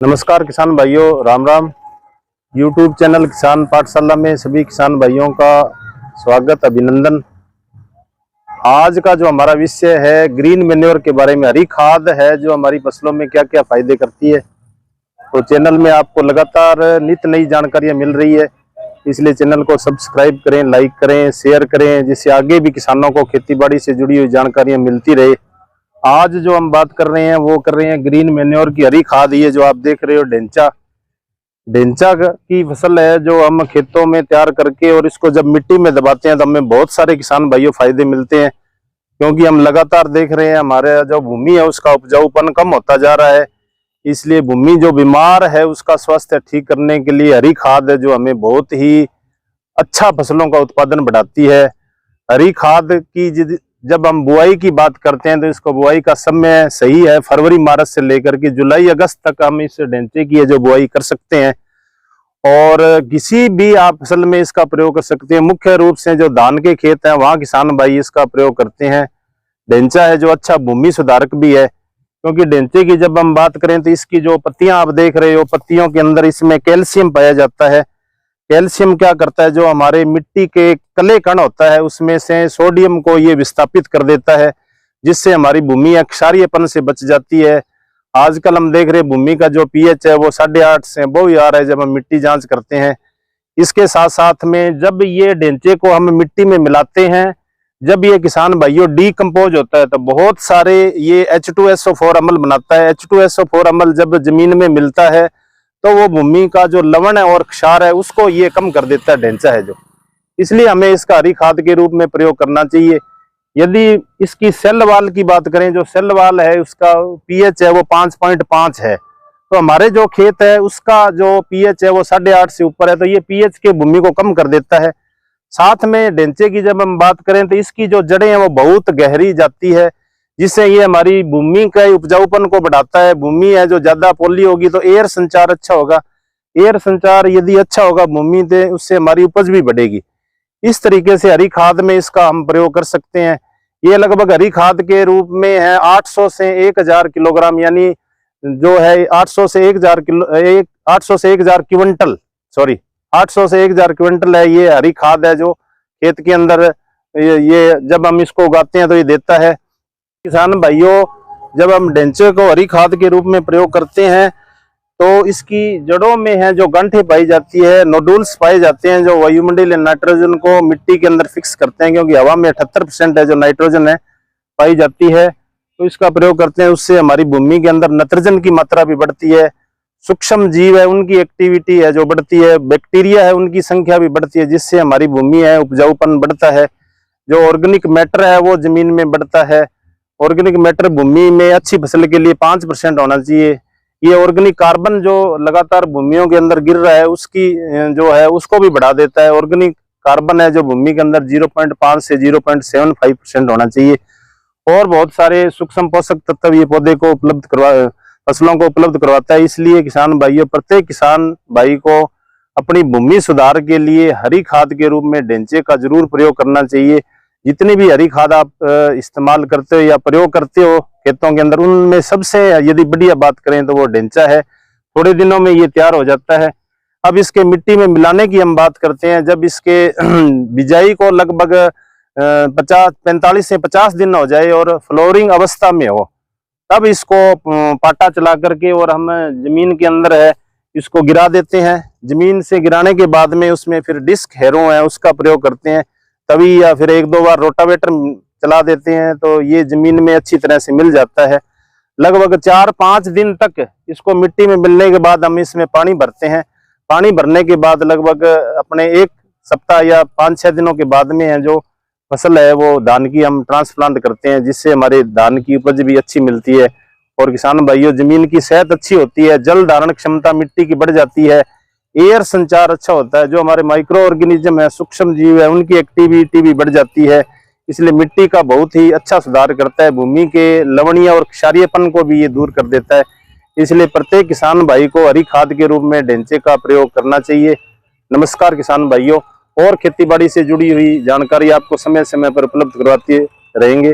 नमस्कार किसान भाइयों, राम राम। यूट्यूब चैनल किसान पाठशाला में सभी किसान भाइयों का स्वागत, अभिनंदन। आज का जो हमारा विषय है ग्रीन मैन्योर के बारे में। हरी खाद है जो हमारी फसलों में क्या क्या फायदे करती है। तो चैनल में आपको लगातार नित्य नई जानकारियां मिल रही है, इसलिए चैनल को सब्सक्राइब करें, लाइक करें, शेयर करें, जिससे आगे भी किसानों को खेतीबाड़ी से जुड़ी हुई जानकारियां मिलती रहे। आज जो हम बात कर रहे हैं वो कर रहे हैं ग्रीन मैन्योर की, हरी खाद। ये जो आप देख रहे हो ढेंचा की फसल है जो हम खेतों में तैयार करके और इसको जब मिट्टी में दबाते हैं तो हमें बहुत सारे किसान भाइयों फायदे मिलते हैं, क्योंकि हम लगातार देख रहे हैं हमारे जो भूमि है उसका उपजाऊपन कम होता जा रहा है। इसलिए भूमि जो बीमार है उसका स्वास्थ्य ठीक करने के लिए हरी खाद है जो हमें बहुत ही अच्छा फसलों का उत्पादन बढ़ाती है। हरी खाद की जब हम बुआई की बात करते हैं तो इसको बुआई का समय सही है फरवरी मार्च से लेकर के जुलाई अगस्त तक हम इस ढेंचे की है जो बुआई कर सकते हैं, और किसी भी आप फसल में इसका प्रयोग कर सकते हैं। मुख्य रूप से जो धान के खेत हैं वहां किसान भाई इसका प्रयोग करते हैं। ढेंचा है जो अच्छा भूमि सुधारक भी है, क्योंकि ढेंचे की जब हम बात करें तो इसकी जो पत्तियां आप देख रहे हो, पत्तियों के अंदर इसमें कैल्शियम पाया जाता है। कैल्शियम क्या करता है, जो हमारे मिट्टी के कले कण होता है उसमें से सोडियम को ये विस्थापित कर देता है, जिससे हमारी भूमि क्षारीयपन से बच जाती है। आजकल हम देख रहे हैं भूमि का जो पीएच है वो 8.5 से अबव ही आ रहा है जब हम मिट्टी जांच करते हैं। इसके साथ साथ में जब ये ढेंचे को हम मिट्टी में मिलाते हैं, जब ये किसान भाइयों डीकम्पोज होता है तो बहुत सारे ये H2SO4 अम्ल बनाता है। H2SO4 अम्ल जब जमीन में मिलता है तो वो भूमि का जो लवण है और क्षार है उसको ये कम कर देता है ढेंचा है जो। इसलिए हमें इसका हरी खाद के रूप में प्रयोग करना चाहिए। यदि इसकी सेल वाल की बात करें, जो सेल वाल है उसका पीएच है वो 5.5 है, तो हमारे जो खेत है उसका जो पीएच है वो 8.5 से ऊपर है, तो ये पीएच के भूमि को कम कर देता है। साथ में ढेंचे की जब हम बात करें तो इसकी जो जड़ें हैं वो बहुत गहरी जाती है, जिससे ये हमारी भूमि के उपजाऊपन को बढ़ाता है। भूमि है जो ज्यादा पोली होगी तो एयर संचार अच्छा होगा, एयर संचार यदि अच्छा होगा भूमि से, उससे हमारी उपज भी बढ़ेगी। इस तरीके से हरी खाद में इसका हम प्रयोग कर सकते हैं। ये लगभग हरी खाद के रूप में है 800 से 1000 किलोग्राम, यानी जो है 800 से 1000 क्विंटल, सॉरी 800 से 1000 क्विंटल है ये हरी खाद है जो खेत के अंदर ये जब हम इसको उगाते हैं तो ये देता है। किसान भाइयों, जब हम ढेंचे को हरी खाद के रूप में प्रयोग करते हैं तो इसकी जड़ों में है जो गांठें पाई जाती है, नोडुल्स पाए जाते हैं जो वायुमंडलीय नाइट्रोजन को मिट्टी के अंदर फिक्स करते हैं, क्योंकि हवा में 78% है जो नाइट्रोजन है पाई जाती है। तो इसका प्रयोग करते हैं, उससे हमारी भूमि के अंदर नाइट्रोजन की मात्रा भी बढ़ती है। सूक्ष्म जीव है उनकी एक्टिविटी है जो बढ़ती है, बैक्टीरिया है उनकी संख्या भी बढ़ती है, जिससे हमारी भूमि है उपजाऊपन बढ़ता है। जो ऑर्गेनिक मैटर है वो जमीन में बढ़ता है। ऑर्गेनिक मैटर भूमि में अच्छी फसल के लिए 5% होना चाहिए। ये ऑर्गेनिक कार्बन जो लगातार भूमियों के अंदर गिर रहा है उसकी जो है उसको भी बढ़ा देता है। ऑर्गेनिक कार्बन है जो भूमि के अंदर 0.5 से 0.75% होना चाहिए। और बहुत सारे सूक्ष्म पोषक तत्व ये पौधे को फसलों को उपलब्ध करवाता है। इसलिए किसान भाइयों, प्रत्येक किसान भाई को अपनी भूमि सुधार के लिए हरी खाद के रूप में ढेंचे का जरूर प्रयोग करना चाहिए। जितनी भी हरी खाद आप इस्तेमाल करते हो या प्रयोग करते हो खेतों के अंदर, उनमें सबसे यदि बढ़िया बात करें तो वो ढेंचा है। थोड़े दिनों में ये तैयार हो जाता है। अब इसके मिट्टी में मिलाने की हम बात करते हैं। जब इसके बिजाई को लगभग 45 से 50 दिन हो जाए और फ्लोरिंग अवस्था में हो, तब इसको पाटा चला करके और हम जमीन के अंदर है इसको गिरा देते हैं। जमीन से गिराने के बाद में उसमें फिर डिस्क हैरो है उसका प्रयोग करते हैं तभी, या फिर 1-2 बार रोटावेटर चला देते हैं तो ये जमीन में अच्छी तरह से मिल जाता है। लगभग 4-5 दिन तक इसको मिट्टी में मिलने के बाद हम इसमें पानी भरते हैं। पानी भरने के बाद लगभग अपने 1 सप्ताह या 5-6 दिनों के बाद में है जो फसल है वो धान की हम ट्रांसप्लांट करते हैं, जिससे हमारे धान की उपज भी अच्छी मिलती है। और किसान भाइयों, जमीन की सेहत अच्छी होती है, जल धारण क्षमता मिट्टी की बढ़ जाती है, एयर संचार अच्छा होता है, जो हमारे माइक्रो ऑर्गेनिज्म है, सूक्ष्म जीव है, उनकी एक्टिविटी भी बढ़ जाती है। इसलिए मिट्टी का बहुत ही अच्छा सुधार करता है। भूमि के लवणीय और क्षारीयपन को भी ये दूर कर देता है। इसलिए प्रत्येक किसान भाई को हरी खाद के रूप में ढेंचे का प्रयोग करना चाहिए। नमस्कार किसान भाइयों, और खेतीबाड़ी से जुड़ी हुई जानकारी आपको समय समय पर उपलब्ध करवाते रहेंगे।